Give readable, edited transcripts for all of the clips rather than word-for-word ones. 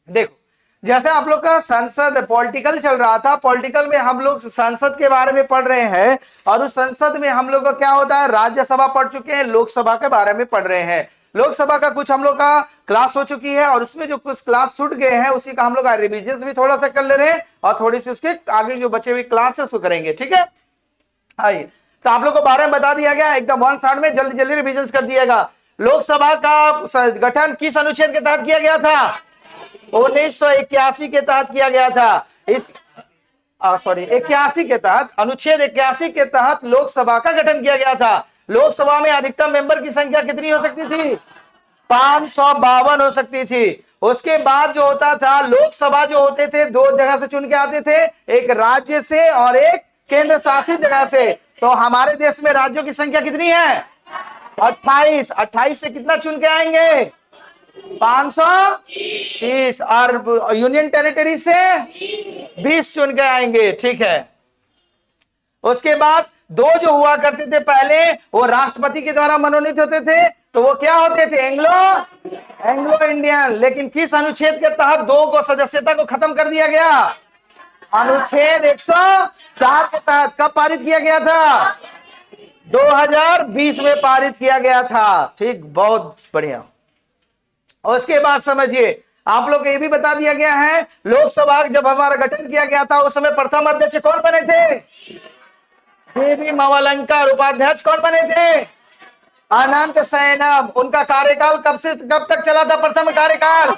देखो, जैसे आप लोग का संसद पॉलिटिकल चल रहा था, पॉलिटिकल में हम लोग संसद के बारे में पढ़ रहे हैं, और उस संसद में हम लोग का क्या होता है, राज्यसभा पढ़ चुके हैं, लोकसभा के बारे में पढ़ रहे हैं। लोकसभा का कुछ हम लोग का क्लास हो चुकी है, और उसमें जो कुछ क्लास छूट गए हैं उसी का हम लोग रिविजन भी थोड़ा सा कर ले रहे हैं, और थोड़ी सी उसके आगे जो बचे हुए क्लास है उसको करेंगे। ठीक है, आइए, तो आप लोग को बारे में बता दिया गया, एकदम वन शॉट में जल्दी जल्दी रिविजन कर दिएगा। लोकसभा का गठन किस अनुच्छेद के तहत किया गया था? 1981 के तहत किया गया था। इस 81 के तहत, अनुच्छेद 81 के तहत लोकसभा का गठन किया गया था। लोकसभा में अधिकतम मेंबर की संख्या कितनी हो सकती थी? 552 हो सकती थी। उसके बाद जो होता था, लोकसभा जो होते थे दो जगह से चुन के आते थे, एक राज्य से और एक केंद्र शासित जगह से। तो हमारे देश में राज्यों की संख्या कितनी है? 28। 28 से कितना चुन के आएंगे? 530। और यूनियन टेरिटरी से 20 चुन के आएंगे। ठीक है, उसके बाद दो जो हुआ करते थे पहले, वो राष्ट्रपति के द्वारा मनोनीत होते थे, तो वो क्या होते थे? Anglo Indian. लेकिन किस अनुच्छेद के तहत दो को सदस्यता को खत्म कर दिया गया? अनुच्छेद 104 के तहत। कब पारित किया गया था? 2020 में पारित किया गया था। ठीक, बहुत बढ़िया। उसके बाद समझिए, आप लोग को ये भी बता दिया गया है, लोकसभा जब हमारा गठन किया गया था उस समय प्रथम अध्यक्ष कौन बने थे? जी मवलंकर। उपाध्यक्ष कौन बने थे? अनंत सैनम। उनका कार्यकाल कब से कब तक चला था? प्रथम कार्यकाल,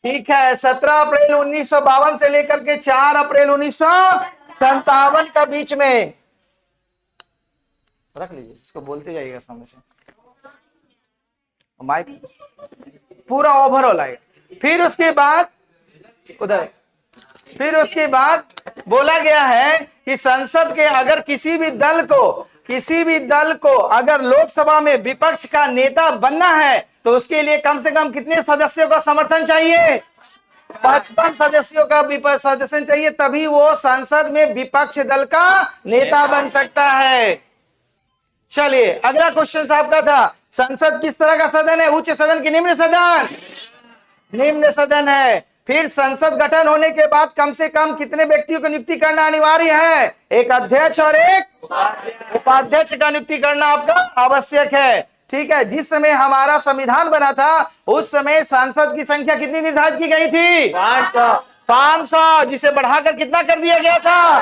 ठीक है, 17 अप्रैल 1952 से लेकर के 4 अप्रैल 1957 का बीच में। रख लीजिए, इसको बोलते जाइएगा सामने से, माइक पूरा ओवरऑल आएगा। फिर उसके बाद उधर, फिर उसके बाद बोला गया है कि संसद के अगर किसी भी दल को अगर लोकसभा में विपक्ष का नेता बनना है तो उसके लिए कम से कम कितने सदस्यों का समर्थन चाहिए? 55 सदस्यों का विपक्ष सदस्य चाहिए, तभी वो संसद में विपक्ष दल का नेता बन सकता है। चलिए, अगला क्वेश्चन आपका था, संसद किस तरह का सदन है? उच्च सदन की निम्न सदन? निम्न सदन है। फिर संसद गठन होने के बाद कम से कम कितने व्यक्तियों की नियुक्ति करना अनिवार्य है? एक अध्यक्ष और एक उपाध्यक्ष का नियुक्ति करना आपका आवश्यक है। ठीक है, जिस समय हमारा संविधान बना था उस समय सांसद की संख्या कितनी निर्धारित की गई थी? 500, जिसे बढ़ाकर कितना कर दिया गया था?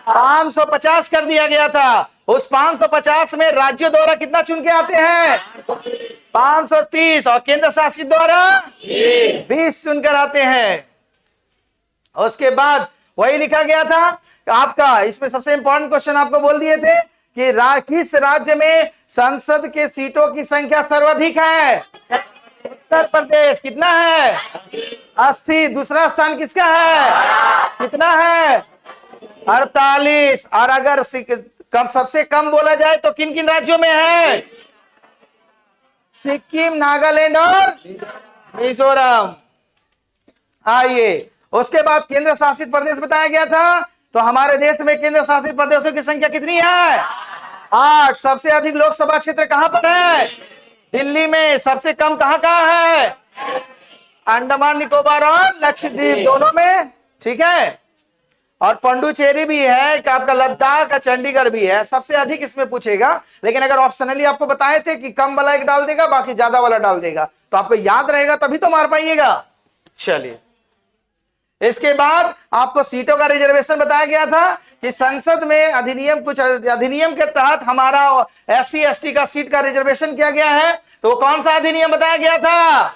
550 कर दिया गया था। उस 550 में राज्यों द्वारा कितना चुन के आते हैं? 530, और केंद्र शासित द्वारा 20 चुनकर आते हैं। उसके बाद वही लिखा गया था आपका, इसमें सबसे इंपॉर्टेंट क्वेश्चन आपको बोल दिए थे कि किस राज्य में संसद के सीटों की संख्या सर्वाधिक है? उत्तर प्रदेश। कितना है? 80। दूसरा स्थान किसका है? कितना है? 48। और अगर सबसे कम बोला जाए तो किन किन राज्यों में है? सिक्किम, नागालैंड और मिजोरम। आइए, उसके बाद केंद्र शासित प्रदेश बताया गया था, तो हमारे देश में केंद्र शासित प्रदेशों की संख्या कितनी है? 8। सबसे अधिक लोकसभा क्षेत्र कहां पर है? दिल्ली में। सबसे कम कहां है? अंडमान निकोबार और लक्षद्वीप, दोनों में। ठीक है, और पंडुचेरी भी है, कि आपका लद्दाख का, चंडीगढ़ भी है। सबसे अधिक इसमें पूछेगा, लेकिन अगर ऑप्शनली आपको बताए थे कि कम वाला एक डाल देगा, बाकी ज्यादा वाला डाल देगा, तो आपको याद रहेगा तभी तो मार पाइएगा। चलिए, इसके बाद आपको सीटों का रिजर्वेशन बताया गया था कि संसद में अधिनियम के तहत हमारा SC ST का सीट का रिजर्वेशन किया गया है। तो कौन सा अधिनियम बताया गया था?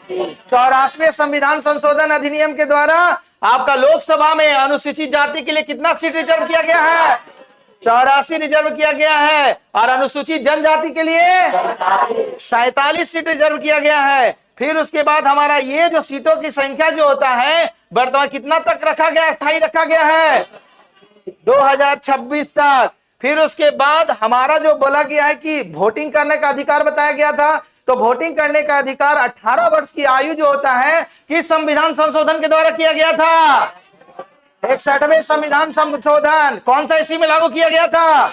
84वें संविधान संशोधन अधिनियम के द्वारा आपका लोकसभा में अनुसूचित जाति के लिए कितना सीट रिजर्व किया गया है? 84 रिजर्व किया गया है। और अनुसूचित जनजाति के लिए 47 सीट रिजर्व किया गया है। फिर उसके बाद हमारा ये जो सीटों की संख्या जो होता है वर्तमान कितना तक रखा गया, स्थायी रखा गया है? 2026 तक। फिर उसके बाद हमारा जो बोला गया है कि वोटिंग करने का अधिकार बताया गया था, तो वोटिंग करने का अधिकार 18 वर्ष की आयु जो होता है किस संविधान संशोधन के द्वारा किया गया था? 61वें संविधान संशोधन। कौन सा इसी में लागू किया गया था?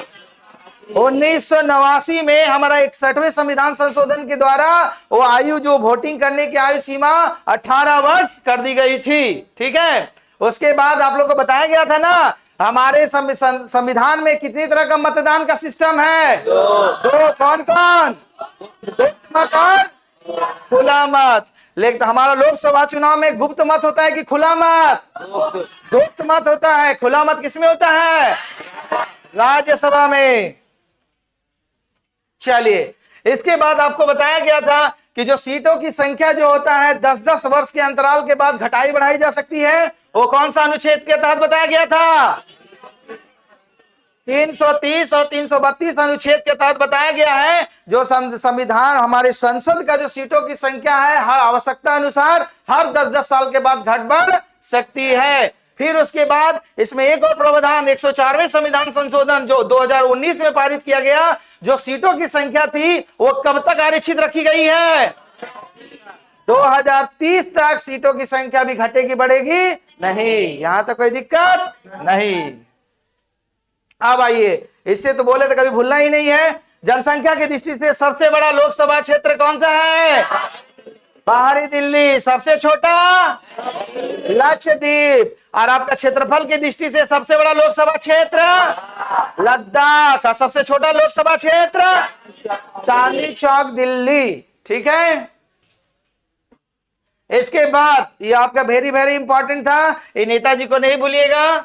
1989 में हमारा 61वें संविधान संशोधन के द्वारा वो आयु जो वोटिंग करने की आयु सीमा 18 वर्ष कर दी गई थी। ठीक है, उसके बाद आप लोग को बताया गया था ना हमारे संविधान में कितनी तरह का मतदान का सिस्टम है? दो। कौन कौन? गुप्त मत और खुला मत। लेकिन हमारा लोकसभा चुनाव में गुप्त मत होता है कि खुला मत? गुप्त मत होता है। खुला मत किसमें होता है? राज्यसभा में। चलिए, इसके बाद आपको बताया गया था कि जो सीटों की संख्या जो होता है 10-10 वर्ष के अंतराल के बाद घटाई बढ़ाई जा सकती है, वो कौन सा अनुच्छेद के तहत बताया गया था? 330 और 332 अनुच्छेद के तहत बताया गया है। जो संविधान हमारे संसद का जो सीटों की संख्या है हर आवश्यकता अनुसार हर 10-10 साल के बाद घट बढ़ सकती है। फिर उसके बाद इसमें एक और प्रावधान 104वें संविधान संशोधन जो 2019 में पारित किया गया, जो सीटों की संख्या थी वो कब तक आरक्षित रखी गई है? 2030 तक सीटों की संख्या भी घटेगी बढ़ेगी नहीं। यहां तक कोई दिक्कत नहीं। अब आइए, इससे तो बोले तो कभी भूलना ही नहीं है। जनसंख्या की दृष्टि से सबसे बड़ा लोकसभा क्षेत्र कौन सा है? बाहरी दिल्ली। सबसे छोटा लक्षद्वीप। और आपका क्षेत्रफल की दृष्टि से सबसे बड़ा लोकसभा क्षेत्र लद्दाख। और सबसे छोटा लोकसभा क्षेत्र चांदनी चौक दिल्ली। ठीक है, इसके बाद ये आपका वेरी वेरी इंपॉर्टेंट था, ये नेताजी को नहीं भूलिएगा।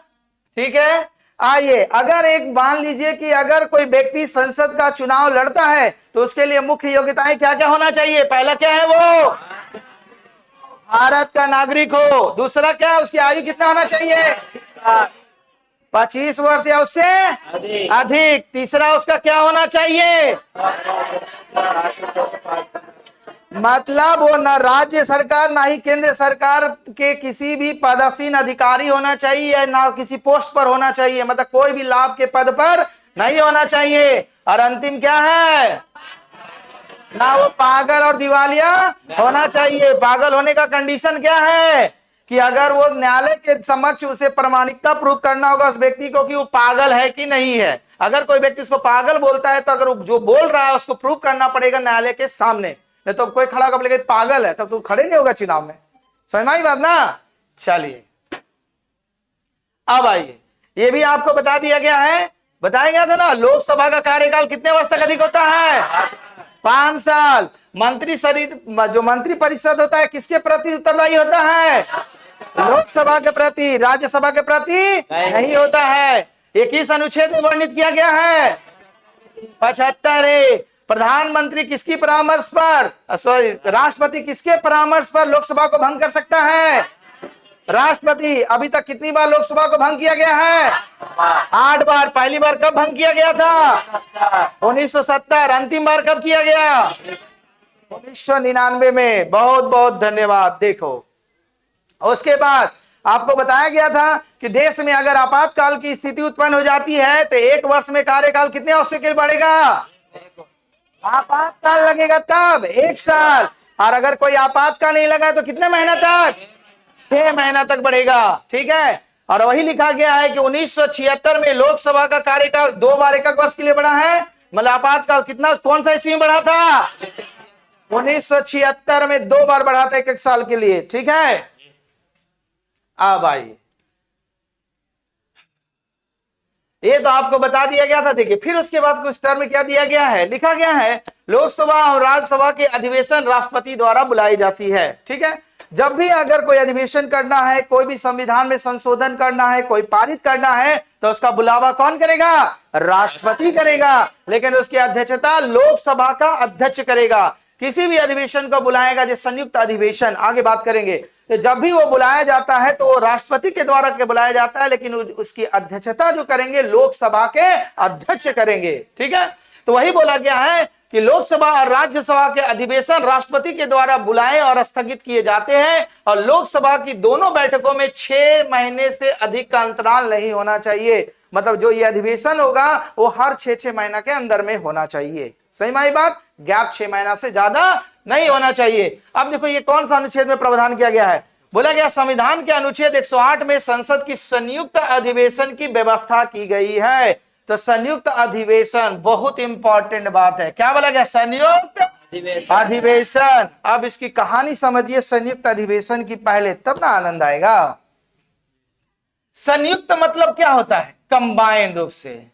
ठीक है, आइए, अगर एक मान लीजिए कि अगर कोई व्यक्ति संसद का चुनाव लड़ता है तो उसके लिए मुख्य योग्यताएं क्या क्या होना चाहिए? पहला क्या है? वो भारत का नागरिक हो। दूसरा क्या है? उसकी आयु कितना होना चाहिए? 25 वर्ष या उससे अधिक। तीसरा उसका क्या होना चाहिए? मतलब वो न राज्य सरकार ना ही केंद्र सरकार के किसी भी पदासीन अधिकारी होना चाहिए, ना किसी पोस्ट पर होना चाहिए, मतलब कोई भी लाभ के पद पर नहीं होना चाहिए। और अंतिम क्या है? ना वो पागल और दिवालिया होना चाहिए। पागल होने का कंडीशन क्या है? कि अगर वो न्यायालय के समक्ष उसे प्रमाणिकता प्रूव करना होगा उस व्यक्ति को कि वो पागल है कि नहीं है। अगर कोई व्यक्ति उसको पागल बोलता है तो अगर जो बोल रहा है उसको प्रूव करना पड़ेगा न्यायालय के सामने, नहीं तो कोई खड़ा होकर बोलेगा पागल है तब तो खड़े नहीं होगा चुनाव में। समझ में आई बात ना? चलिए, अब आइए, ये भी आपको बता दिया गया है, बताया गया था ना लोकसभा का कार्यकाल कितने वर्ष तक अधिक होता है? 5 साल। जो मंत्री परिषद होता है किसके प्रति उत्तरदायी होता है? लोकसभा के प्रति। राज्यसभा के प्रति नहीं होता है। ये किस अनुच्छेद में वर्णित किया गया है? 75। प्रधानमंत्री किसकी परामर्श पर, सॉरी, राष्ट्रपति किसके परामर्श पर लोकसभा को भंग कर सकता है? राष्ट्रपति। अभी तक कितनी बार लोकसभा को भंग किया गया है? 8 बार। पहली बार कब भंग किया गया था? 1970। अंतिम बार कब किया गया? 1999 में। बहुत बहुत धन्यवाद। देखो, उसके बाद आपको बताया गया था कि देश में अगर आपातकाल की स्थिति उत्पन्न हो जाती है तो 1 वर्ष में कार्यकाल कितने वर्ष के लिए बढ़ेगा? आपातकाल लगेगा तब 1 साल। और अगर कोई आपातकाल नहीं लगा तो कितने महीना तक? 6 महीना तक बढ़ेगा। ठीक है, और वही लिखा गया है कि 1976 में लोकसभा का कार्यकाल 2 बार 1 वर्ष के लिए बढ़ा है। मतलब आपातकाल कितना, कौन सा ईस्वी में बढ़ा था? 1976 में 2 बार बढ़ा था 1 साल के लिए। ठीक है, अब आइए, ये तो आपको बता दिया गया था। देखिए, फिर उसके बाद कुछ टर्म क्या दिया गया है? लिखा गया है लोकसभा और राज्यसभा के अधिवेशन राष्ट्रपति द्वारा बुलाई जाती है। ठीक है, जब भी अगर कोई अधिवेशन करना है, कोई भी संविधान में संशोधन करना है, कोई पारित करना है तो उसका बुलावा कौन करेगा? राष्ट्रपति करेगा। लेकिन उसकी अध्यक्षता लोकसभा का अध्यक्ष करेगा। किसी भी अधिवेशन को बुलाएगा जो संयुक्त अधिवेशन, आगे बात करेंगे, तो जब भी वो बुलाया जाता है तो वो राष्ट्रपति के द्वारा के बुलाया जाता है, लेकिन उसकी अध्यक्षता जो करेंगे लोकसभा के अध्यक्ष करेंगे। ठीक है, तो वही बोला गया है कि लोकसभा और राज्यसभा के अधिवेशन राष्ट्रपति के द्वारा बुलाए और स्थगित किए जाते हैं। और लोकसभा की दोनों बैठकों में 6 महीने से अधिक का अंतराल नहीं होना चाहिए। मतलब जो ये अधिवेशन होगा वो हर 6-6 महीना के अंदर में होना चाहिए। सही माई बात? गैप 6 महीना से ज्यादा नहीं होना चाहिए। अब देखो ये कौन सा अनुच्छेद में प्रावधान किया गया है? बोला गया संविधान के अनुच्छेद 108 में संसद की संयुक्त अधिवेशन की व्यवस्था की गई है। तो संयुक्त अधिवेशन बहुत इंपॉर्टेंट बात है। क्या बोला गया? संयुक्त अधिवेशन। अब इसकी कहानी समझिए संयुक्त अधिवेशन की पहले, तब ना आनंद आएगा। संयुक्त मतलब क्या होता है? कंबाइन रूप से,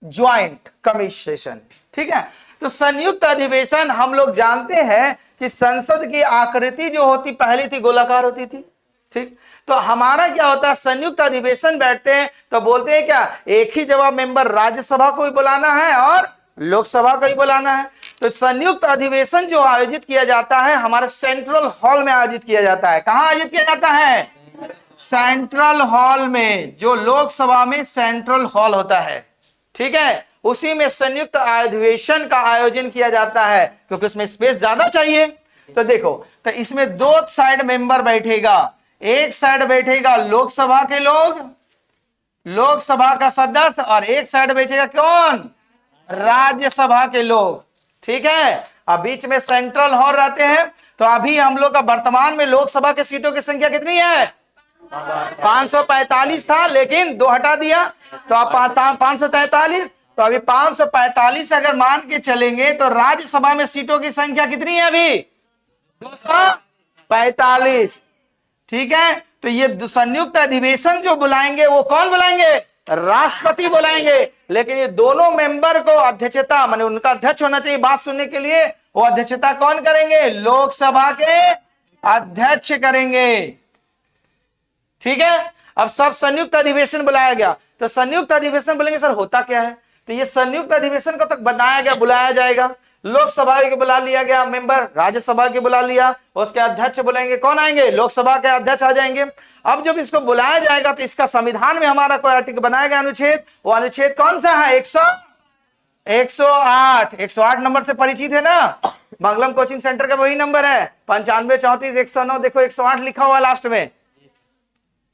ज्वाइंट कमीशन, ठीक है। तो संयुक्त अधिवेशन हम लोग जानते हैं कि संसद की आकृति जो होती पहले थी गोलाकार होती थी, ठीक। तो हमारा क्या होता है, संयुक्त अधिवेशन बैठते हैं तो बोलते हैं क्या, एक ही जवाब मेंबर राज्यसभा को भी बुलाना है और लोकसभा को भी बुलाना है। तो संयुक्त अधिवेशन जो आयोजित किया जाता है हमारे सेंट्रल हॉल में आयोजित किया जाता है। कहां आयोजित किया जाता है? सेंट्रल हॉल में, जो लोकसभा में सेंट्रल हॉल होता है, ठीक है, उसी में संयुक्त अधिवेशन का आयोजन किया जाता है, क्योंकि उसमें स्पेस ज्यादा चाहिए। तो देखो, तो इसमें दो साइड मेंबर बैठेगा, एक साइड बैठेगा लोकसभा के लोग, लोकसभा का सदस्य, और एक साइड बैठेगा कौन? राज्यसभा के लोग, ठीक है। अब बीच में सेंट्रल हॉल रहते हैं। तो अभी हम लोग का वर्तमान में लोकसभा की सीटों की संख्या कितनी है? 545 था, लेकिन 2 हटा दिया तो अब 543। तो अभी 545 अगर मान के चलेंगे तो राज्यसभा में सीटों की संख्या कितनी है अभी? 245, ठीक है। तो ये संयुक्त अधिवेशन जो बुलाएंगे वो कौन बुलाएंगे? राष्ट्रपति बुलाएंगे। लेकिन ये दोनों मेंबर को अध्यक्षता, माने उनका अध्यक्ष होना चाहिए बात सुनने के लिए, वो अध्यक्षता कौन करेंगे? लोकसभा के अध्यक्ष करेंगे, ठीक है। अब सब संयुक्त अधिवेशन बुलाया गया। तो संयुक्त अधिवेशन बोलेंगे सर होता क्या है? तो ये संयुक्त अधिवेशन को तक बनाया गया, बुलाया जाएगा। लोकसभा के बुला लिया गया मेंबर, राज्यसभा के बुला लिया, उसके अध्यक्ष बुलाएंगे, कौन आएंगे? लोकसभा के अध्यक्ष आ जाएंगे। अब जब इसको बुलाया जाएगा तो इसका संविधान में हमारा कोई आर्टिकल बनाया गया अनुच्छेद, वो अनुच्छेद कौन सा है? 108। 108 नंबर से परिचित है ना? मंगलम कोचिंग सेंटर का वही नंबर है 95 34 109। देखो 108 लिखा हुआ लास्ट में,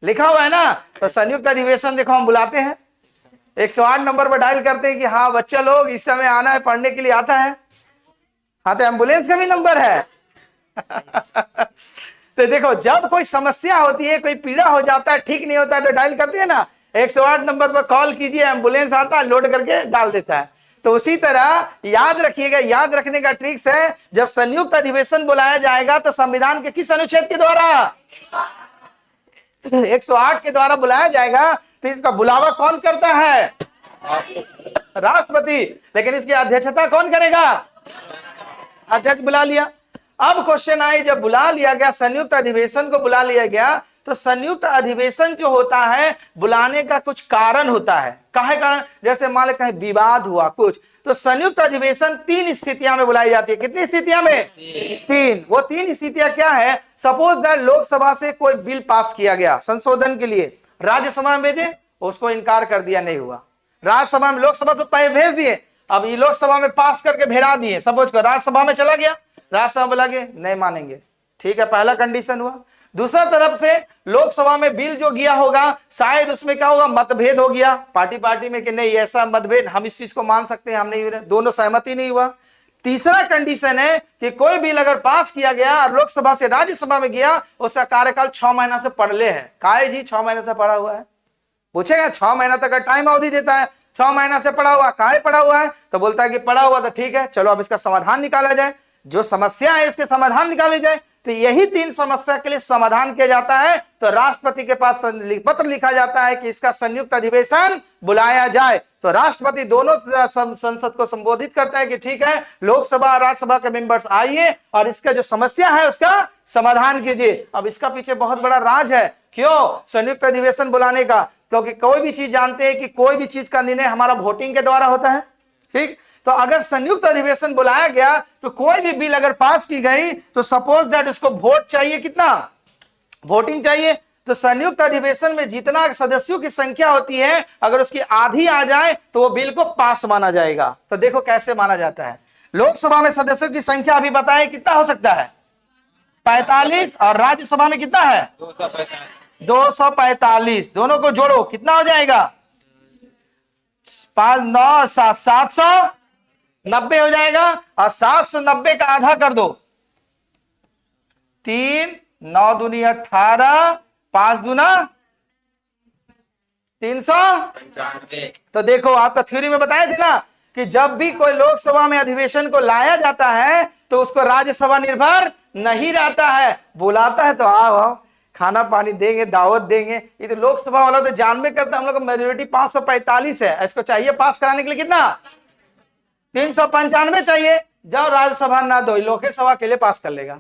लिखा हुआ है ना। तो संयुक्त अधिवेशन देखो हम बुलाते हैं, 108 नंबर पर डायल करते हैं कि हाँ बच्चा लोग इस समय आना है, पढ़ने के लिए आता है। हाँ, तो एम्बुलेंस का भी नंबर है। तो देखो जब कोई समस्या होती है, कोई पीड़ा हो जाता है, ठीक नहीं होता है, तो डायल करते हैं ना, 108 नंबर पर कॉल कीजिए, एम्बुलेंस आता है, लोड करके डाल देता है। तो उसी तरह याद रखिएगा, याद रखने का ट्रिक्स है, जब संयुक्त अधिवेशन बुलाया जाएगा तो संविधान के किस अनुच्छेद के द्वारा? 108 के द्वारा बुलाया जाएगा। तो इसका बुलावा कौन करता है? राष्ट्रपति। लेकिन इसकी अध्यक्षता कौन करेगा? अध्यक्ष बुला लिया। अब क्वेश्चन आई, जब बुला लिया गया, संयुक्त अधिवेशन को बुला लिया गया, तो संयुक्त अधिवेशन जो होता है बुलाने का कुछ कारण होता है। काहे कारण? जैसे मान लो कहीं विवाद हुआ कुछ, तो संयुक्त अधिवेशन 3 स्थितियां में बुलाई जाती है। कितनी स्थितियां में? 3। वो 3 स्थितियां क्या है? सपोज दैट लोकसभा से कोई बिल पास किया गया संशोधन के लिए, राज्यसभा में भेजे, उसको इनकार कर दिया, नहीं हुआ। राज्यसभा में, लोकसभा तो पहले भेज दिए, अब ये लोकसभा में पास करके भेजा दिए, सपोज को राज्यसभा में चला गया, राज्यसभा में लगे नहीं मानेंगे, ठीक है, पहला कंडीशन हुआ। दूसरा तरफ से लोकसभा में बिल जो गया होगा, शायद उसमें क्या होगा? मतभेद हो गया पार्टी में कि नहीं ऐसा मतभेद, हम इस चीज को मान सकते हैं, हम नहीं, दोनों सहमति नहीं हुआ। तीसरा कंडीशन है कि कोई बिल अगर पास किया गया और लोकसभा से राज्यसभा में गया, उसका कार्यकाल 6 महीना से पढ़ले है। काहे जी 6 महीने से पढ़ा हुआ है? पूछेगा, 6 महीना तक का टाइम अवधि देता है, 6 महीना से पढ़ा हुआ, काहे पढ़ा हुआ है? तो बोलता है कि पढ़ा हुआ, तो ठीक है, चलो अब इसका समाधान निकाला जाए, जो समस्या है इसके समाधान निकाले जाए। तो यही 3 समस्या के लिए समाधान किया जाता है। तो राष्ट्रपति के पास पत्र लिखा जाता है कि इसका संयुक्त अधिवेशन बुलाया जाए। तो राष्ट्रपति दोनों संसद को संबोधित करता है कि ठीक है, लोकसभा और राज्यसभा के मेंबर्स आइए और इसका जो समस्या है उसका समाधान कीजिए। अब इसका पीछे बहुत बड़ा राज है। क्यों संयुक्त अधिवेशन बुलाने का? क्योंकि कोई भी चीज जानते हैं कि कोई भी चीज का निर्णय हमारा वोटिंग के द्वारा होता है, ठीक। तो अगर संयुक्त अधिवेशन बुलाया गया तो कोई भी बिल अगर पास की गई तो सपोज दैट उसको वोट चाहिए, कितना वोटिंग चाहिए। तो संयुक्त अधिवेशन में जितना सदस्यों की संख्या होती है, अगर उसकी आधी आ जाए तो वो बिल को पास माना जाएगा। तो देखो कैसे माना जाता है। लोकसभा में सदस्यों की संख्या अभी बताएं कितना हो सकता है? 45, और राज्यसभा में कितना है? 245। दोनों को जोड़ो कितना हो जाएगा? 5 9 7 790 हो जाएगा। और 790 का आधा कर दो, 3 9 दूनी 18, 5 दूना 395। तो देखो आपका थ्योरी में बताए थे ना कि जब भी कोई लोकसभा में अधिवेशन को लाया जाता है तो उसको राज्यसभा निर्भर नहीं रहता है, बुलाता है तो आओ आओ, खाना पानी देंगे, दावत देंगे। ये तो लोकसभा वाला तो जान में करता, हम लोग का मेजोरिटी 545 है, इसको चाहिए पास कराने के लिए कितना 395 चाहिए। जाओ राज्यसभा ना दो, लोकसभा के लिए पास कर लेगा।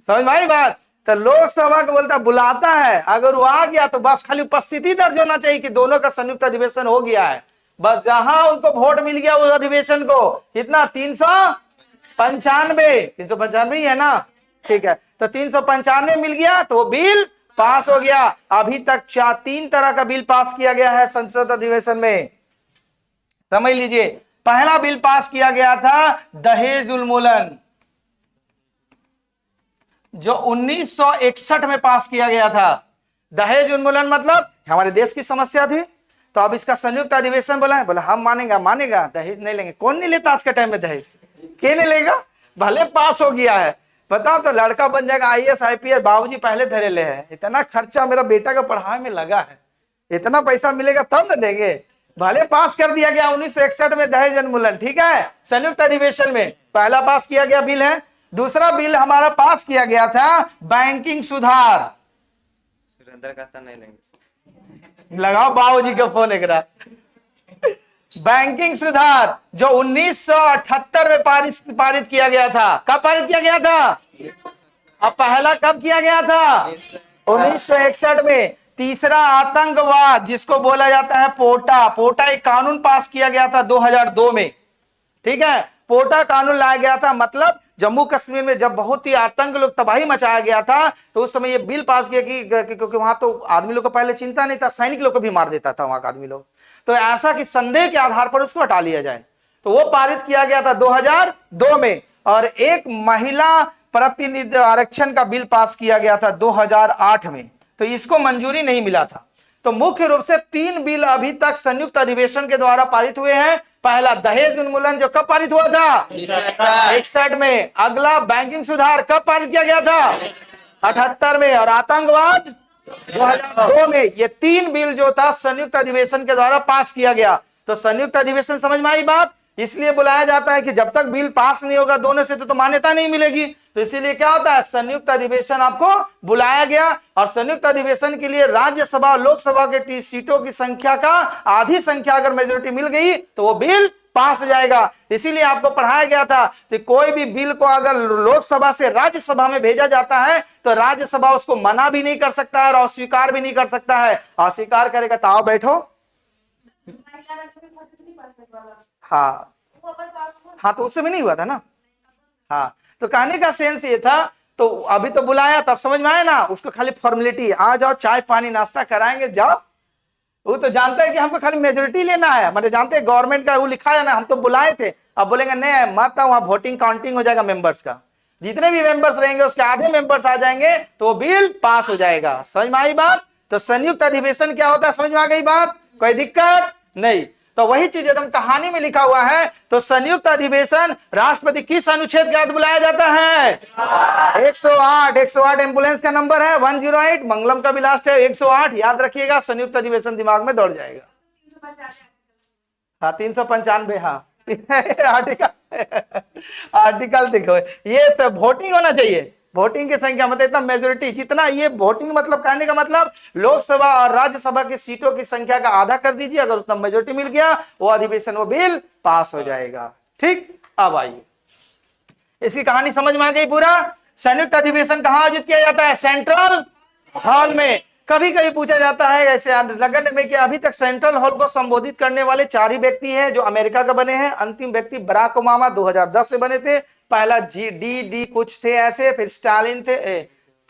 समझ में आई बात। तो लोकसभा को बोलता बुलाता है, अगर वो आ गया तो बस खाली उपस्थिति दर्ज होना चाहिए कि दोनों का संयुक्त अधिवेशन हो गया है। बस जहां उनको वोट मिल गया उस अधिवेशन को कितना 395 ही है ना, ठीक है। तो 395 मिल गया तो वो बिल पास हो गया। अभी तक 3 तरह का बिल पास किया गया है संसद अधिवेशन में, समझ लीजिए। पहला बिल पास किया गया था दहेज उन्मूलन, जो 1961 में पास किया गया था। दहेज उन्मूलन मतलब हमारे देश की समस्या थी, तो अब इसका संयुक्त अधिवेशन बोला हम मानेगा दहेज नहीं लेंगे। कौन नहीं लेता आज के टाइम में दहेज, के नहीं लेगा, भले पास हो गया है। बताओ तो लड़का बन जाएगा IAS IPS, बाबूजी पहले धरे ले है, इतना खर्चा मेरा बेटा का पढ़ाई में लगा है, इतना पैसा मिलेगा तब न देंगे। भले पास कर दिया गया 1961 में दहेज उन्मूलन, ठीक है, संयुक्त अधिवेशन में पहला पास किया गया बिल है। दूसरा बिल हमारा पास किया गया था बैंकिंग सुधार। सुरेंद्र कहता नहीं लेंगे, लगाओ बाबूजी का फोन एक रात। बैंकिंग सुधार जो 1978 में पारित किया गया था। कब पारित किया गया था? अब पहला कब किया गया था? 1961 में। तीसरा आतंकवाद जिसको बोला जाता है पोटा एक कानून पास किया गया था 2002 में, ठीक है। पोटा कानून लाया गया था, मतलब जम्मू कश्मीर में जब बहुत ही आतंक लोग तबाही मचाया गया था तो उस समय ये बिल पास किया कि क्योंकि वहां तो आदमी लोग को पहले चिंता नहीं था, सैनिक लोग को भी मार देता था वहां का आदमी लोग, तो ऐसा कि संदेह के आधार पर उसको हटा लिया जाए, तो वो पारित किया गया था 2002 में। और एक महिला प्रतिनिधि आरक्षण का बिल पास किया गया था 2008 में, तो इसको मंजूरी नहीं मिला था। तो मुख्य रूप से 3 बिल अभी तक संयुक्त अधिवेशन के द्वारा पारित हुए हैं। पहला दहेज उन्मूलन जो कब पारित हुआ था? 61 में। अगला बैंकिंग सुधार कब पारित किया गया था? 78 में। और आतंकवाद 2002 में। ये 3 बिल जो था संयुक्त अधिवेशन के द्वारा पास किया गया। तो संयुक्त अधिवेशन समझ में आई बात, इसलिए बुलाया जाता है कि जब तक बिल पास नहीं होगा दोनों से तो मान्यता नहीं मिलेगी। तो इसीलिए क्या होता है, संयुक्त अधिवेशन आपको बुलाया गया। और संयुक्त अधिवेशन के लिए राज्यसभा और लोकसभा के सीटों की संख्या का आधी संख्या अगर मेजोरिटी मिल गई तो वो बिल पास हो जाएगा। इसीलिए आपको पढ़ाया गया था कि कोई भी बिल को अगर लोकसभा से राज्यसभा में भेजा जाता है तो राज्यसभा उसको मना भी नहीं कर सकता है और अस्वीकार भी नहीं कर सकता है। अस्वीकार करेगा तो आओ बैठो। हाँ तो उससे भी नहीं हुआ था ना। हाँ तो कहने का सेंस ये था, तो अभी तो बुलाया तब समझ में आया ना, उसको खाली फॉर्मेलिटी, आ जाओ चाय पानी नाश्ता कराएंगे जाओ। वो तो जानता है कि हमको खाली मेजोरिटी लेना है, मतलब जानते हैं गवर्नमेंट का वो लिखा है ना, हम तो बुलाए थे। अब बोलेंगे नहीं मत, वहां वोटिंग काउंटिंग हो जाएगा मेंबर्स का, जितने भी मेंबर्स रहेंगे उसके आधे मेंबर्स आ जाएंगे तो वो बिल पास हो जाएगा। समझ में आई बात। तो संयुक्त अधिवेशन क्या होता है, समझ में आ गई बात, कोई दिक्कत नहीं। तो वही चीज एकदम कहानी में लिखा हुआ है। तो संयुक्त अधिवेशन राष्ट्रपति किस अनुच्छेद के तहत बुलाया जाता है? 108 एम्बुलेंस का नंबर है 108, मंगलम का भी लास्ट है 108, याद रखिएगा, संयुक्त अधिवेशन दिमाग में दौड़ जाएगा। हाँ 395, हाँ आर्टिकल देखो, ये सब वोटिंग होना चाहिए, वोटिंग की संख्या मतलब इतना मेजोरिटी, जितना ये वोटिंग मतलब कहने का मतलब लोकसभा और राज्यसभा की सीटों की संख्या का आधा कर दीजिए, अगर उतना मेजोरिटी मिल गया वो अधिवेशन वो बिल पास हो जाएगा। ठीक, अब आइए इसकी कहानी समझ में आ गई पूरा। संयुक्त अधिवेशन कहां आयोजित किया जाता है? सेंट्रल हॉल में। कभी कभी पूछा जाता है ऐसे लगन में कि अभी तक सेंट्रल हॉल को संबोधित करने वाले 4 ही व्यक्ति हैं जो अमेरिका का बने हैं। अंतिम व्यक्ति बराक ओबामा 2010 से बने थे। पहला डी कुछ थे ऐसे, फिर स्टालिन थे,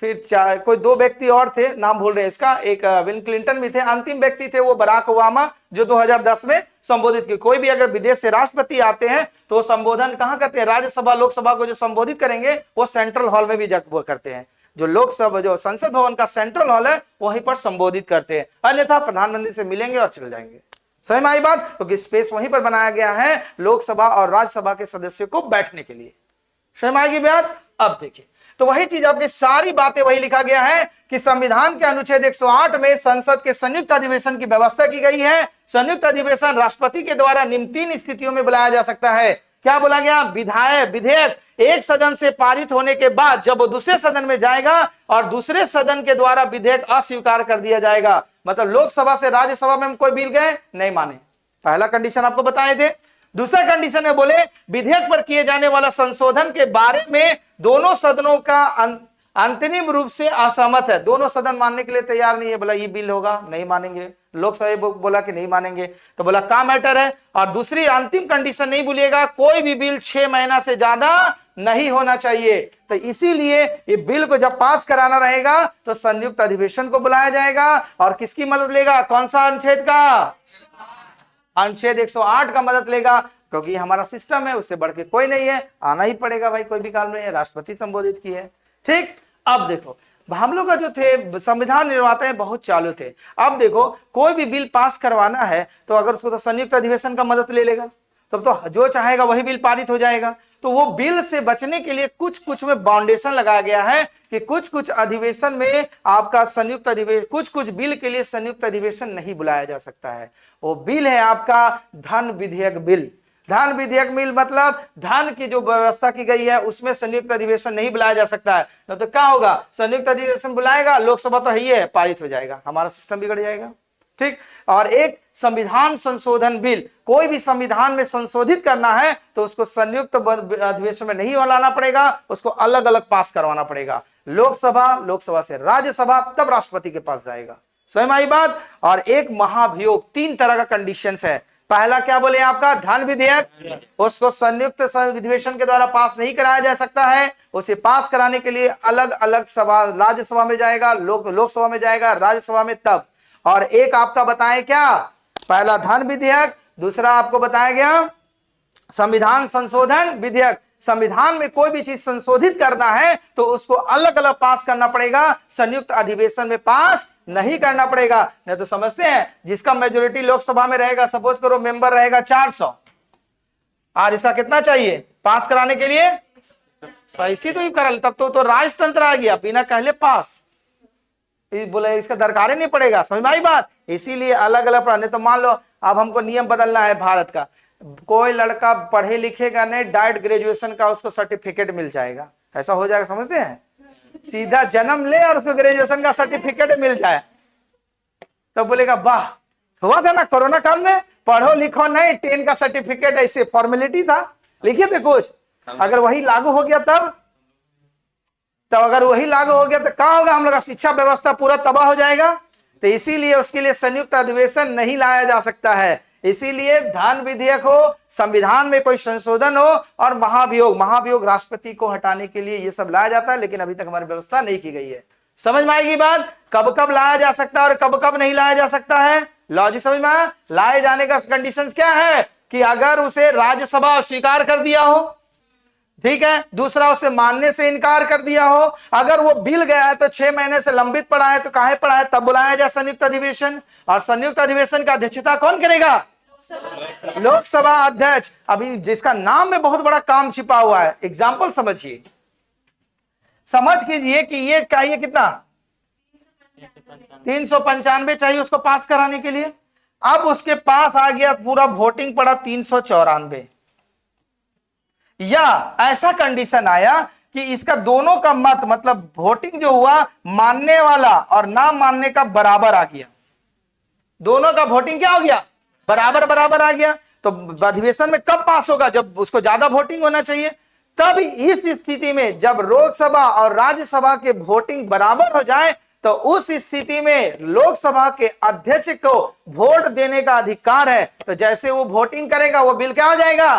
फिर कोई 2 व्यक्ति और थे, नाम भूल रहे हैं इसका, एक बिल क्लिंटन भी थे। अंतिम व्यक्ति थे वो बराक ओबामा जो 2010 में संबोधित किए। कोई भी अगर विदेश से राष्ट्रपति आते हैं तो संबोधन कहां करते हैं? राज्यसभा लोकसभा को जो संबोधित करेंगे वो सेंट्रल हॉल में भी वो करते हैं। जो लोकसभा जो संसद भवन का सेंट्रल हॉल है वहीं पर संबोधित करते हैं, अन्यथा प्रधानमंत्री से मिलेंगे और चल जाएंगे। सही में आई बात, क्योंकि स्पेस वहीं पर बनाया गया है लोकसभा और राज्यसभा के सदस्यों को बैठने के लिए। समझ में आएगी बात। अब देखिए तो वही चीज आपकी सारी बातें वही लिखा गया है कि संविधान के अनुच्छेद 108 में संसद के संयुक्त अधिवेशन की व्यवस्था की गई है। संयुक्त अधिवेशन राष्ट्रपति के द्वारा निम्न 3 स्थितियों में बुलाया जा सकता है। क्या बोला गया? विधेयक एक सदन से पारित होने के बाद जब वो दूसरे सदन में जाएगा और दूसरे सदन के द्वारा विधेयक अस्वीकार कर दिया जाएगा, मतलब लोकसभा से राज्यसभा में हम कोई बिल गए नहीं माने। पहला कंडीशन आपको बताए थे। दूसरा कंडीशन में बोले विधेयक पर किए जाने वाला संशोधन के बारे में दोनों सदनों का अंतरिम रूप से असहमत है। दोनों सदन मानने के लिए तैयार नहीं है। बोला ये बिल होगा, नहीं मानेंगे। लोकसभा बोला कि नहीं मानेंगे, तो बोला का मैटर है। और दूसरी अंतिम कंडीशन नहीं भूलिएगा, कोई भी बिल 6 महीना से ज्यादा नहीं होना चाहिए। तो इसीलिए ये बिल को जब पास कराना रहेगा तो संयुक्त अधिवेशन को बुलाया जाएगा। और किसकी मदद लेगा? कौन सा अनुच्छेद का? अनुच्छेद 108 का मदद लेगा, क्योंकि हमारा सिस्टम है, उससे बढ़ के कोई नहीं है, आना ही पड़ेगा भाई, कोई भी काम नहीं है। राष्ट्रपति संबोधित की है। ठीक, अब देखो हम लोग का जो थे संविधान निर्माता बहुत चालू थे। अब देखो कोई भी बिल पास करवाना है तो अगर उसको तो संयुक्त अधिवेशन का मदद ले लेगा, तब तो जो चाहेगा वही बिल पारित हो जाएगा। तो वो बिल से बचने के लिए कुछ में बाउंडेशन लगाया गया है कि कुछ अधिवेशन में आपका संयुक्त अधिवेशन, कुछ बिल के लिए संयुक्त अधिवेशन नहीं बुलाया जा सकता है। वो बिल है आपका धन विधेयक बिल। धन विधेयक बिल मतलब धन की जो व्यवस्था की गई है उसमें संयुक्त अधिवेशन नहीं बुलाया जा सकता है। तो क्या होगा? संयुक्त अधिवेशन बुलाएगा, लोकसभा तो ही है, पारित हो जाएगा, हमारा सिस्टम बिगड़ जाएगा। ठीक, और एक संविधान संशोधन बिल, कोई भी संविधान में संशोधित करना है तो उसको संयुक्त अधिवेशन में नहीं लाना पड़ेगा, उसको अलग अलग पास करवाना पड़ेगा। लोकसभा से राज्यसभा, तब राष्ट्रपति के पास जाएगा। समझ में आई बात? और एक महाभियोग, 3 तरह का कंडीशंस है। पहला क्या बोले आपका? धन विधेयक, उसको संयुक्त अधिवेशन के द्वारा पास नहीं कराया जा सकता है। उसे पास कराने के लिए अलग अलग सभा, राज्यसभा में जाएगा, लोकसभा में जाएगा, राज्यसभा में तब। और एक आपका बताएं क्या? पहला धन विधेयक, दूसरा आपको बताया गया संविधान संशोधन विधेयक। संविधान में कोई भी चीज संशोधित करना है तो उसको अलग अलग पास करना पड़ेगा, संयुक्त अधिवेशन में पास नहीं करना पड़ेगा। नहीं तो समझते हैं, जिसका मेजोरिटी लोकसभा में रहेगा, सपोज करो मेंबर रहेगा 400 और इसका कितना चाहिए पास कराने के लिए? ऐसी तो ही करा, तब तो राजतंत्र आ गया, बिना कहले पास। बोले इसका दरकार ही नहीं पड़ेगा। समझ में आई बात? इसीलिए अलग अलग पढ़ने। तो मान लो अब हमको नियम बदलना है भारत का, कोई लड़का पढ़े लिखेगा नहीं, डायरेक्ट ग्रेजुएशन का उसको सर्टिफिकेट मिल जाएगा, ऐसा हो जाएगा। समझते हैं? सीधा जन्म ले और उसको ग्रेजुएशन का सर्टिफिकेट मिल जाए, तो बोलेगा वाह। हुआ था ना कोरोना काल में, पढ़ो लिखो नहीं, 10 का सर्टिफिकेट, ऐसे फॉर्मेलिटी था, लिखे थे कुछ। अगर वही लागू हो गया तब अगर वही लागू हो गया तो क्या होगा? हम लोग का शिक्षा व्यवस्था पूरा तबाह हो जाएगा। तो इसीलिए उसके लिए संयुक्त अधिवेशन नहीं लाया जा सकता है। इसीलिए धन विधेयक हो, संविधान में कोई संशोधन हो, और महाभियोग राष्ट्रपति को हटाने के लिए ये सब लाया जाता है, लेकिन अभी तक हमारी व्यवस्था नहीं की गई है। समझ में आएगी बात? कब कब लाया जा सकता है और कब कब नहीं लाया जा सकता है, लॉजिक समझ में आया? लाए जाने का कंडीशंस क्या है कि अगर उसे राज्यसभा स्वीकार कर दिया हो, ठीक है, दूसरा उसे मानने से इनकार कर दिया हो, अगर वो बिल गया है तो 6 महीने से लंबित पड़ा है, तो काहे पड़ा है, तब बुलाया जाए संयुक्त अधिवेशन। और संयुक्त अधिवेशन का अध्यक्षता कौन करेगा? लोकसभा अध्यक्ष। अभी जिसका नाम में बहुत बड़ा काम छिपा हुआ है, एग्जाम्पल समझिए, समझ कीजिए कि ये चाहिए कितना, 395 चाहिए उसको पास कराने के लिए। अब उसके पास आ गया, पूरा वोटिंग पड़ा 394, या ऐसा कंडीशन आया कि इसका दोनों का मत, मतलब वोटिंग जो हुआ मानने वाला और ना मानने का बराबर आ गया, दोनों का वोटिंग क्या हो गया, बराबर आ गया। तो अधिवेशन में कब पास होगा, जब उसको ज्यादा वोटिंग होना चाहिए। तब इस स्थिति में जब लोकसभा और राज्यसभा के वोटिंग बराबर हो जाए तो उस स्थिति में लोकसभा के अध्यक्ष को वोट देने का अधिकार है। तो जैसे वो वोटिंग करेगा वो बिल क्या हो जाएगा,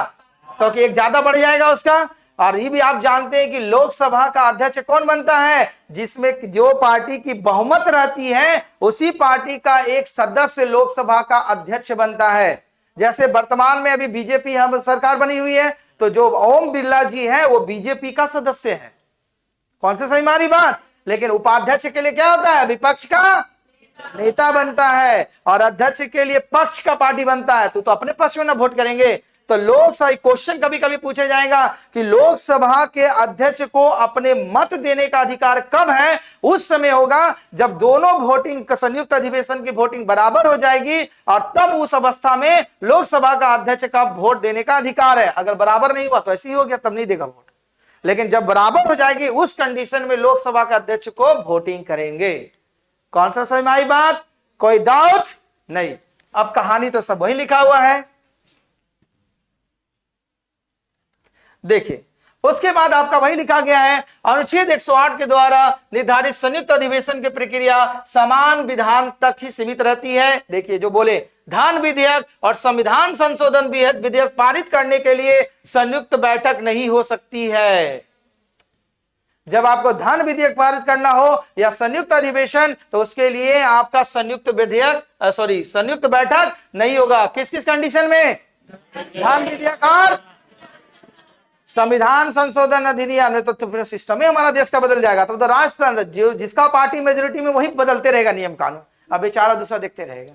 क्योंकि एक ज्यादा बढ़ जाएगा उसका। और ये भी आप जानते हैं कि लोकसभा का अध्यक्ष कौन बनता है, जिसमें जो पार्टी की बहुमत रहती है उसी पार्टी का एक सदस्य लोकसभा का अध्यक्ष बनता है। जैसे वर्तमान में अभी बीजेपी हम सरकार बनी हुई है, तो जो ओम बिरला जी है वो बीजेपी का सदस्य है। कौन से सही मारी बात? लेकिन उपाध्यक्ष के लिए क्या होता है, विपक्ष का नेता बनता है, और अध्यक्ष के लिए पक्ष का पार्टी बनता है। तो अपने पक्ष में ना वोट करेंगे, तो लोकसभा क्वेश्चन कभी कभी पूछा जाएगा कि लोकसभा के अध्यक्ष को अपने मत देने का अधिकार कब है? उस समय होगा जब दोनों वोटिंग संयुक्त अधिवेशन की वोटिंग बराबर हो जाएगी और तब उस अवस्था में लोकसभा का अध्यक्ष का वोट देने का अधिकार है। अगर बराबर नहीं हुआ तो ऐसे ही हो गया, तब नहीं देगा वोट। लेकिन जब बराबर हो जाएगी उस कंडीशन में लोकसभा के अध्यक्ष को वोटिंग करेंगे। कौन सा समझ में आई बात? कोई डाउट नहीं। अब कहानी तो सब वही लिखा हुआ है, देखिए। उसके बाद आपका वही लिखा गया है, अनुच्छेद 108 के द्वारा निर्धारित संयुक्त अधिवेशन की प्रक्रिया समान विधान तक ही सीमित रहती है। देखिए जो बोले, धान विधेयक और संविधान संशोधन विधेयक पारित करने के लिए संयुक्त बैठक नहीं हो सकती है। जब आपको धन विधेयक पारित करना हो या संयुक्त अधिवेशन, तो उसके लिए आपका संयुक्त बैठक नहीं होगा। किस किस कंडीशन में? धन विधेयक और संविधान संशोधन अधिनियम। तो फिर सिस्टम ही हमारा देश का बदल जाएगा। तो राजस्थान जिसका पार्टी मेजोरिटी में वही बदलते रहेगा नियम कानून, अब बेचारा दूसरा देखते रहेगा।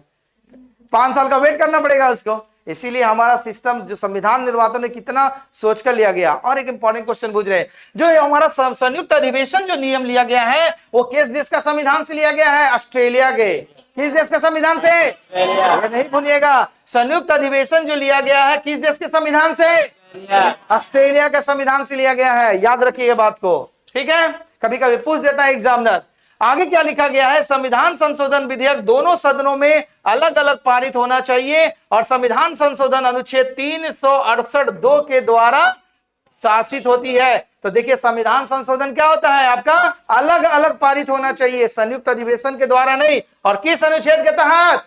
5 साल का वेट करना पड़ेगा उसको। इसीलिए हमारा सिस्टम जो संविधान निर्माताओं ने कितना सोचकर लिया गया। और एक इंपॉर्टेंट क्वेश्चन पूछ रहे हैं, जो हमारा संयुक्त अधिवेशन जो नियम लिया गया है वो किस देश का संविधान से लिया गया है? ऑस्ट्रेलिया के। किस देश का संविधान से? ये नहीं भूलिएगा। संयुक्त अधिवेशन जो लिया गया है किस देश के संविधान से? ऑस्ट्रेलिया के संविधान से लिया गया है। याद रखिए बात को, ठीक है। कभी कभी पूछ देता है एग्जामिनर। आगे क्या लिखा गया है? संविधान संशोधन विधेयक दोनों सदनों में अलग अलग पारित होना चाहिए और संविधान संशोधन अनुच्छेद 368(2) के द्वारा शासित होती है। तो देखिए संविधान संशोधन क्या होता है आपका? अलग अलग पारित होना चाहिए, संयुक्त अधिवेशन के द्वारा नहीं। और किस अनुच्छेद के तहत?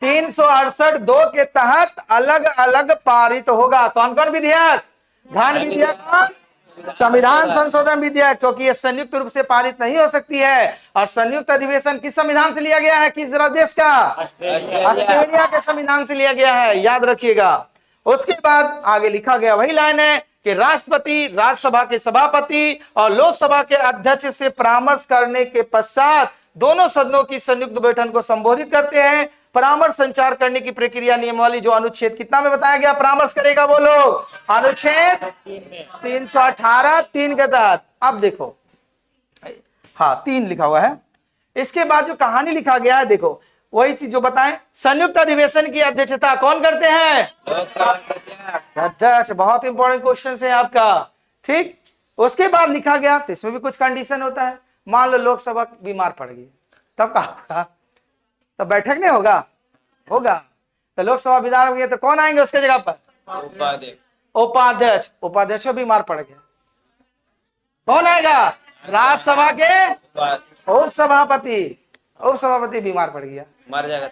368(2) के तहत अलग अलग पारित होगा। कौन कौन विधेयक? धन विधेयक, संविधान संशोधन विधेयक, क्योंकि ये संयुक्त रूप से पारित नहीं हो सकती है। और संयुक्त अधिवेशन किस संविधान से लिया गया है? किस देश का? ऑस्ट्रेलिया के संविधान से लिया गया है, याद रखिएगा। उसके बाद आगे लिखा गया वही लाइन है कि राष्ट्रपति राज्यसभा के सभापति और लोकसभा के अध्यक्ष से परामर्श करने के पश्चात दोनों सदनों की संयुक्त बैठक को संबोधित करते हैं। परामर्श संचार करने की प्रक्रिया नियमावली जो अनुच्छेद कितना में बताया गया परामर्श करेगा? बोलो। अनुच्छेद 318(3) के तहत। अब देखो, हाँ 3 लिखा हुआ है। इसके बाद जो कहानी लिखा गया है देखो, वही चीज जो बताएं। संयुक्त अधिवेशन की अध्यक्षता कौन करते हैं? अध्यक्ष। बहुत इंपॉर्टेंट क्वेश्चन है आपका, ठीक। उसके बाद लिखा गया, तो इसमें भी कुछ कंडीशन होता है। मान लो लोकसभा बीमार पड़ गई, तब कहा तो बैठक नहीं होगा? होगा। तो लोकसभा विधान हुई तो कौन आएंगे उसके जगह पर? उपाध्यक्ष। उपाध्यक्ष बीमार पड़ गया, कौन आएगा? राज्यसभा के उपसभापति। उपसभापति बीमार पड़ गया, मर जाएगा।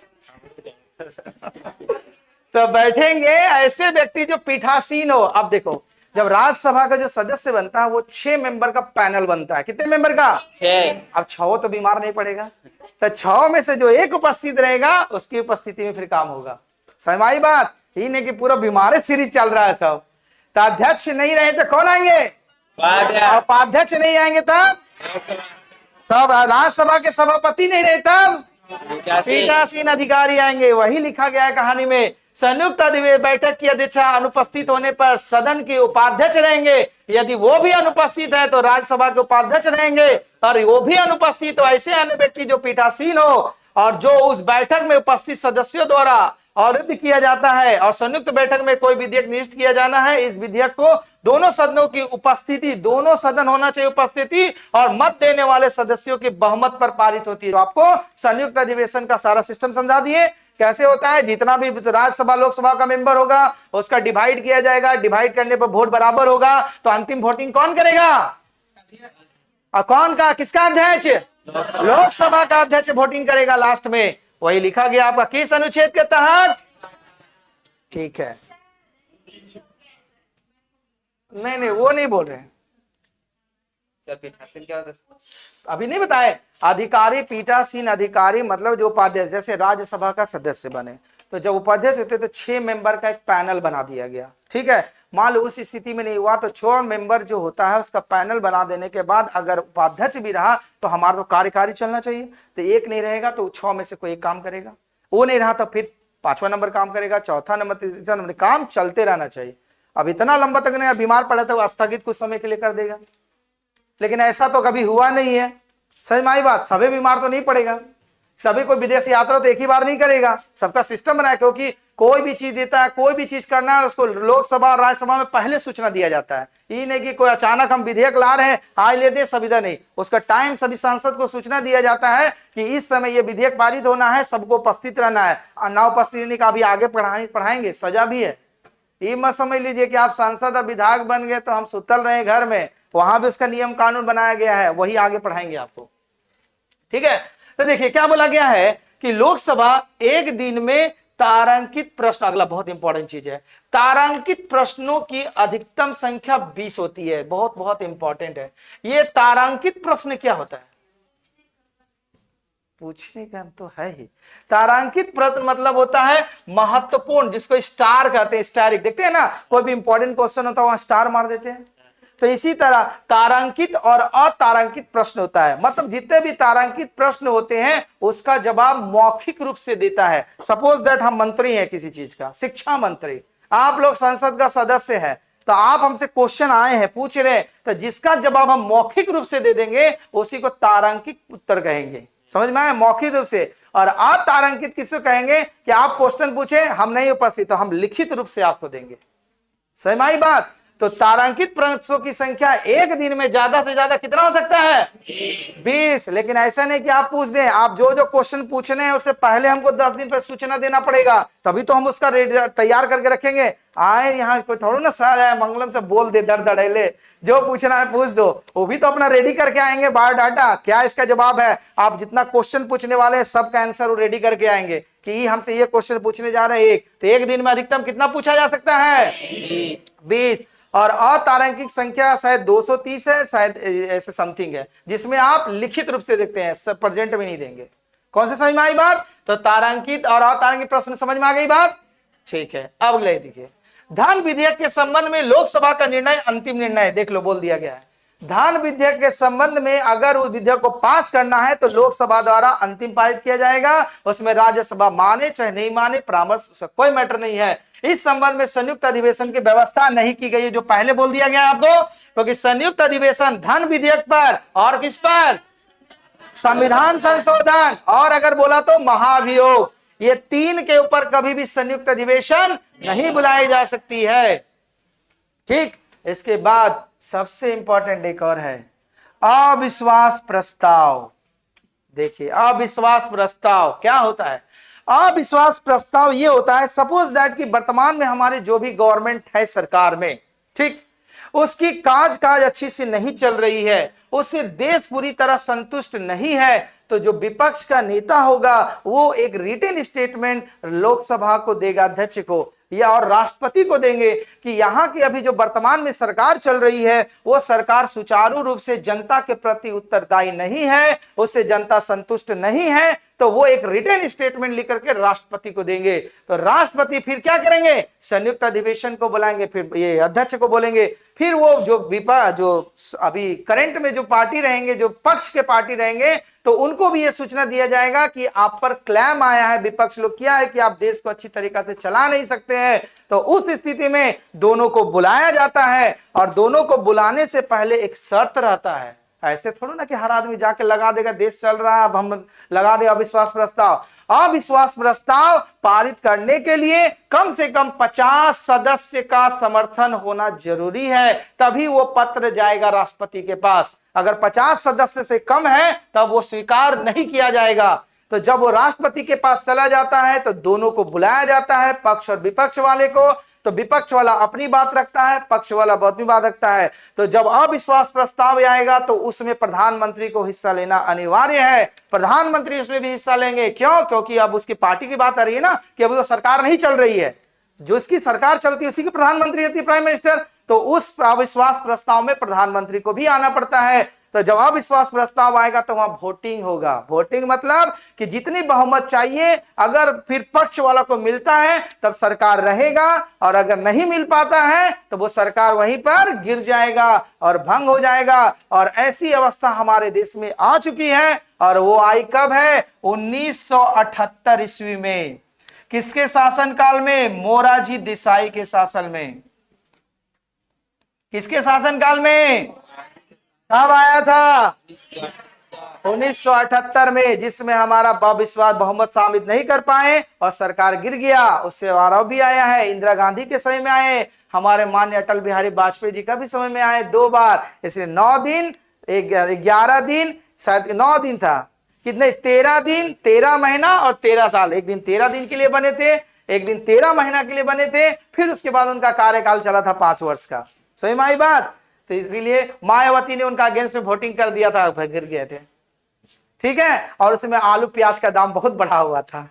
तो बैठेंगे ऐसे व्यक्ति जो पीठासीन हो। अब देखो, जब राज्यसभा का जो सदस्य बनता है वो 6 मेंबर का पैनल बनता है। कितने मेंबर का? 6। अब 6 तो बीमार नहीं पड़ेगा, तो 6 में से जो एक उपस्थित रहेगा उसकी उपस्थिति में फिर काम होगा। समझ आई बात? ही नहीं कि पूरा बीमार सीरीज चल रहा है सब। तो अध्यक्ष नहीं रहे तो कौन आएंगे? उपाध्यक्ष नहीं आएंगे तब सब। राज्यसभा के सभापति नहीं रहे तब पीठासीन अधिकारी आएंगे। वही लिखा गया है कहानी में। संयुक्त अधिवेशन बैठक की अध्यक्षता अनुपस्थित होने पर सदन के उपाध्यक्ष रहेंगे। यदि वो भी अनुपस्थित है तो राज्यसभा के उपाध्यक्ष रहेंगे। और वो भी अनुपस्थित हो ऐसे अन्य व्यक्ति जो पीठासीन हो और जो उस बैठक में उपस्थित सदस्यों द्वारा अवरुद्ध किया जाता है। और संयुक्त बैठक में कोई विधेयक निश्चित किया जाना है, इस विधेयक को दोनों सदनों की उपस्थिति, दोनों सदन होना चाहिए उपस्थिति, और मत देने वाले सदस्यों के बहुमत पर पारित होती है। तो आपको संयुक्त अधिवेशन का सारा सिस्टम समझा दिए कैसे होता है। जितना भी राज्यसभा लोकसभा का मेंबर होगा उसका डिवाइड किया जाएगा। डिवाइड करने पर वोट बराबर होगा तो अंतिम वोटिंग कौन करेगा? और कौन का? किसका अध्यक्ष? लोकसभा का अध्यक्ष वोटिंग करेगा लास्ट में। वही लिखा गया आपका किस अनुच्छेद के तहत? ठीक है, नहीं वो नहीं बोल रहे हैं। पीठासीन क्या होता है अभी नहीं बताए। अधिकारी, पीठासीन अधिकारी मतलब जो उपाध्यक्ष, जैसे राज्यसभा का सदस्य बने तो जब उपाध्यक्ष होते तो 6 मेंबर का एक पैनल बना दिया गया, ठीक है। मान लो उस स्थिति में नहीं हुआ तो 6 मेंबर जो होता है उसका पैनल बना देने के बाद अगर उपाध्यक्ष भी रहा तो हमारा तो कार्यकारी चलना चाहिए। तो एक नहीं रहेगा तो 6 में से कोई एक काम करेगा। वो नहीं रहा तो फिर 5वां नंबर काम करेगा, चौथा नंबर, तीसरा नंबर, काम चलते रहना चाहिए। अब इतना लंबा तक नहीं, बीमार पड़ा था वो स्थगित कुछ समय के लिए कर देगा, लेकिन ऐसा तो कभी हुआ नहीं है। समझ में आई बात? सभी बीमार तो नहीं पड़ेगा, सभी कोई विदेश यात्रा तो एक ही बार नहीं करेगा, सबका सिस्टम बनाया, क्योंकि कोई भी चीज देता है, कोई भी चीज करना है उसको लोकसभा और राज्यसभा में पहले सूचना दिया जाता है। ये नहीं कि कोई अचानक हम विधेयक ला रहे हैं आज ले दे संविदा, नहीं, उसका टाइम सभी सांसद को सूचना दिया जाता है कि इस समय ये विधेयक पारित होना है, सबको उपस्थित रहना है। और ना उपस्थित रहने का अभी आगे पढ़ाएंगे, सजा भी है। ये मत समझ लीजिए कि आप सांसद और विधायक बन गए तो हम सुतल रहे घर में, वहां भी उसका नियम कानून बनाया गया है, वही आगे पढ़ाएंगे आपको। ठीक है, तो देखिए क्या बोला गया है कि लोकसभा एक दिन में तारांकित प्रश्न, अगला बहुत इंपॉर्टेंट चीज है, तारांकित प्रश्नों की अधिकतम संख्या 20 होती है। बहुत बहुत इंपॉर्टेंट है ये। तारांकित प्रश्न क्या होता है? पूछने का तो है ही। तारांकित प्रश्न मतलब होता है महत्वपूर्ण, जिसको स्टार कहते हैं, स्टारिक। देखते हैं ना, कोई भी इंपॉर्टेंट क्वेश्चन होता है वहां स्टार मार देते हैं। तो इसी तरह तारांकित और अतारांकित प्रश्न होता है, मतलब जितने भी तारांकित प्रश्न होते हैं उसका जवाब मौखिक रूप से देता है। सपोज दैट हम मंत्री हैं किसी चीज का, शिक्षा मंत्री, आप लोग संसद का सदस्य है, तो आप हमसे क्वेश्चन आए हैं, पूछ रहे हैं, तो जिसका जवाब हम मौखिक रूप से दे देंगे उसी को तारांकित उत्तर कहेंगे। समझ में आया? मौखिक रूप से। और अतारांकित किसको कहेंगे कि आप क्वेश्चन पूछे, हम नहीं उपस्थित, तो हम लिखित रूप से आपको देंगे। समझ में आई बात? तो तारांकित प्रश्नों की संख्या एक दिन में ज्यादा से ज्यादा कितना हो सकता है? 20। लेकिन ऐसा नहीं कि आप पूछ दें, आप जो जो क्वेश्चन पूछने हैं उससे पहले हमको 10 दिन पर सूचना देना पड़ेगा, तभी तो हम उसका तैयार करके रखेंगे। आए यहाँ कोई थोड़ा ना सर है मंगलम से बोल दे दर दड़ेले, जो पूछना है पूछ दो, वो भी तो अपना रेडी करके आएंगे, बायोडाटा क्या इसका जवाब है। आप जितना क्वेश्चन पूछने वाले हैं सबका आंसर वो रेडी करके आएंगे कि हमसे ये क्वेश्चन पूछने जा रहे हैं एक, तो एक दिन में अधिकतम कितना पूछा जा सकता है? 20। और अतारांकिक संख्या शायद 230 है, शायद ऐसे समथिंग है, जिसमें आप लिखित रूप से देखते हैं, सब प्रेजेंट में नहीं देंगे। कौन से समझ में आई बात? तो तारांकित और अतारांकित प्रश्न समझ में आ गई बात? ठीक है, अब अगले देखिए, धन विधेयक के संबंध में लोकसभा का निर्णय अंतिम निर्णय। देख लो, बोल दिया गया है धन विधेयक के संबंध में अगर उस विधेयक को पास करना है तो लोकसभा द्वारा अंतिम पारित किया जाएगा, उसमें राज्यसभा माने चाहे नहीं माने, परामर्श कोई मैटर नहीं है। इस संबंध में संयुक्त अधिवेशन की व्यवस्था नहीं की गई है, जो पहले बोल दिया गया आपको, क्योंकि संयुक्त अधिवेशन धन विधेयक पर और किस पर? संविधान संशोधन और अगर बोला तो महाभियोग, ये तीन के ऊपर कभी भी संयुक्त अधिवेशन नहीं बुलाई जा सकती है। ठीक, इसके बाद सबसे इंपॉर्टेंट एक और है, अविश्वास प्रस्ताव। देखिए अविश्वास प्रस्ताव क्या होता है? अविश्वास प्रस्ताव ये होता है, सपोज दैट कि वर्तमान में हमारे जो भी गवर्नमेंट है सरकार में, ठीक, उसकी काज अच्छी से नहीं चल रही है, उससे देश पूरी तरह संतुष्ट नहीं है, तो जो विपक्ष का नेता होगा वो एक रिटन स्टेटमेंट लोकसभा को देगा, अध्यक्ष को या और राष्ट्रपति को देंगे कि यहाँ की अभी जो वर्तमान में सरकार चल रही है वो सरकार सुचारू रूप से जनता के प्रति उत्तरदायी नहीं है, उससे जनता संतुष्ट नहीं है, तो वो एक रिटन स्टेटमेंट लिख करके राष्ट्रपति को देंगे। तो राष्ट्रपति फिर क्या करेंगे? संयुक्त अधिवेशन को बुलाएंगे, फिर ये अध्यक्ष को बोलेंगे, फिर वो जो अभी करंट में जो पार्टी रहेंगे, जो पक्ष के पार्टी रहेंगे, तो उनको भी ये सूचना दिया जाएगा कि आप पर क्लेम आया है, विपक्ष लोग किया है कि आप देश को अच्छी तरीका से चला नहीं सकते हैं। तो उस स्थिति में दोनों को बुलाया जाता है, और दोनों को बुलाने से पहले एक शर्त रहता है। ऐसे थोड़ा ना कि हर आदमी जाके लगा देगा देश चल रहा है अब हम लगा दे अविश्वास प्रस्ताव। अविश्वास प्रस्ताव पारित करने के लिए कम से कम 50 सदस्य का समर्थन होना जरूरी है, तभी वो पत्र जाएगा राष्ट्रपति के पास। अगर 50 सदस्य से कम है तब वो स्वीकार नहीं किया जाएगा। तो जब वो राष्ट्रपति के पास चला जाता है तो दोनों को बुलाया जाता है, पक्ष और विपक्ष वाले को। तो विपक्ष वाला अपनी बात रखता है, पक्ष वाला अपनी बात रखता है। तो जब अविश्वास प्रस्ताव आएगा तो उसमें प्रधानमंत्री को हिस्सा लेना अनिवार्य है। प्रधानमंत्री उसमें भी हिस्सा लेंगे। क्यों? क्योंकि अब उसकी पार्टी की बात आ रही है ना कि अभी वो सरकार नहीं चल रही है, जो इसकी सरकार चलती है उसी की प्रधानमंत्री रहती है, प्राइम मिनिस्टर। तो उस अविश्वास प्रस्ताव में प्रधानमंत्री को भी आना पड़ता है। तो जब अविश्वास प्रस्ताव आएगा तो वहां वोटिंग होगा। वोटिंग मतलब कि जितनी बहुमत चाहिए अगर फिर पक्ष वाला को मिलता है तब सरकार रहेगा, और अगर नहीं मिल पाता है तो वो सरकार वहीं पर गिर जाएगा और भंग हो जाएगा। और ऐसी अवस्था हमारे देश में आ चुकी है। और वो आई कब है? 1978 ईस्वी में, किसके शासनकाल में? मोरारजी देसाई के शासन में। किसके शासनकाल में? कब आया था? 1978 में, जिसमें हमारा अविश्वास बहुमत साबित नहीं कर पाए और सरकार गिर गया। उससे आरोप भी आया है, इंदिरा गांधी के समय में आए, हमारे माननीय अटल बिहारी वाजपेयी जी का भी समय में आए 2 बार। इसलिए 9 दिन 11 दिन, शायद 9 दिन था, कितने? 13 दिन, 13 महीना और 13 साल। एक दिन 13 दिन के लिए बने थे, एक दिन 13 महीना के लिए बने थे, फिर उसके बाद उनका कार्यकाल चला था 5 वर्ष का। सही में आई बात? तो इसलिए मायावती ने उनका अगेंस्ट में वोटिंग कर दिया था, गिर गए थे। ठीक है, और उसमें आलू प्याज का दाम बहुत बढ़ा हुआ था।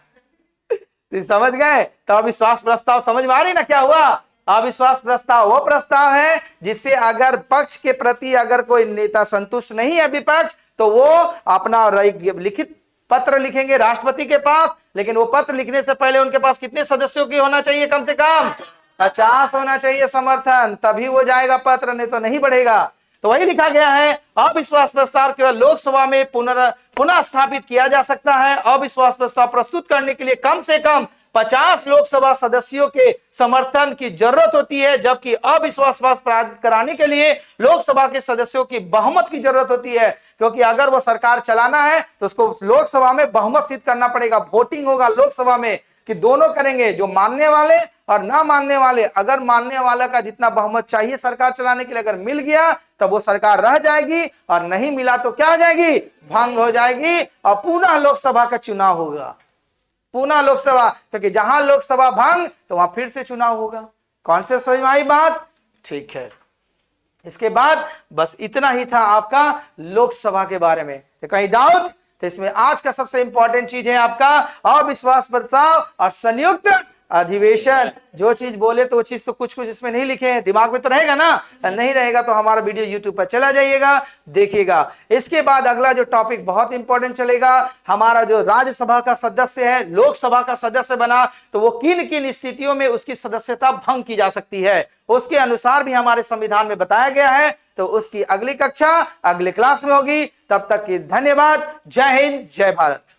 समझ गए? तो अविश्वास प्रस्ताव समझ में आ रही ना क्या हुआ? अविश्वास प्रस्ताव वो प्रस्ताव है जिससे अगर पक्ष के प्रति अगर कोई नेता संतुष्ट नहीं है, विपक्ष, तो वो अपना लिखित पत्र लिखेंगे राष्ट्रपति के पास। लेकिन वो पत्र लिखने से पहले उनके पास कितने सदस्यों की होना चाहिए? कम से कम 50 होना चाहिए समर्थन, तभी वो जाएगा पत्र, नहीं तो नहीं बढ़ेगा। तो वही लिखा गया है, अविश्वास प्रस्ताव केवल लोकसभा में पुनः स्थापित किया जा सकता है। अविश्वास प्रस्ताव प्रस्तुत करने के लिए कम से कम 50 लोकसभा सदस्यों के समर्थन की जरूरत होती है, जबकि अविश्वास पारित कराने के लिए लोकसभा के सदस्यों की बहुमत की जरूरत होती है। क्योंकि अगर वो सरकार चलाना है तो उसको लोकसभा में बहुमत सिद्ध करना पड़ेगा। वोटिंग होगा लोकसभा में कि दोनों करेंगे, जो मानने वाले और ना मानने वाले। अगर मानने वाला का जितना बहुमत चाहिए सरकार चलाने के लिए अगर मिल गया तब वो सरकार रह जाएगी, और नहीं मिला तो क्या हो जाएगी? भंग हो जाएगी और पुनः लोकसभा का चुनाव होगा। पुनः लोकसभा, क्योंकि जहां लोकसभा भंग तो वहां फिर से चुनाव होगा। कौन से समझ में आई बात? ठीक है, इसके बाद बस इतना ही था आपका लोकसभा के बारे में। तो कहीं डाउट? तो इसमें आज का सबसे इंपॉर्टेंट चीज है आपका अविश्वास प्रस्ताव और संयुक्त अधिवेशन। जो चीज बोले तो वो चीज तो कुछ कुछ इसमें नहीं लिखे हैं, दिमाग में तो रहेगा ना? नहीं रहेगा तो हमारा वीडियो यूट्यूब पर चला जाइएगा, देखिएगा। इसके बाद अगला जो टॉपिक बहुत इंपॉर्टेंट चलेगा, हमारा जो राज्यसभा का सदस्य है लोकसभा का सदस्य बना तो वो किन किन स्थितियों में उसकी सदस्यता भंग की जा सकती है, उसके अनुसार भी हमारे संविधान में बताया गया है। तो उसकी अगली कक्षा अगले क्लास में होगी। तब तक की धन्यवाद। जय हिंद, जय भारत।